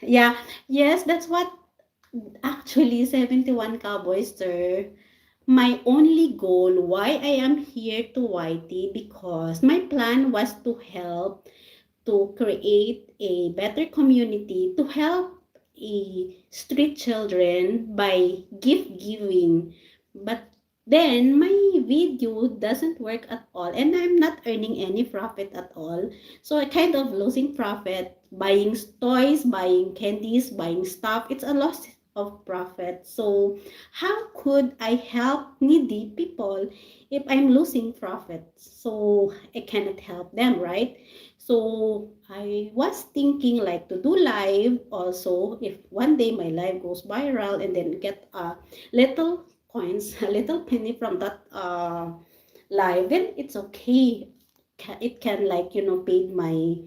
Yeah, yes, that's what actually 71 Cowboys, sir. My only goal why I am here to YT because my plan was to help to create a better community to help street children by gift giving. But then my video doesn't work at all and I'm not earning any profit at all. So I kind of losing profit buying toys, buying candies, buying stuff. It's a loss of profit. So how could I help needy people if I'm losing profits? So I cannot help them, right? So I was thinking like to do live also if one day my live goes viral and then get a little coins, a little penny from that live, then it's okay. It can like pay my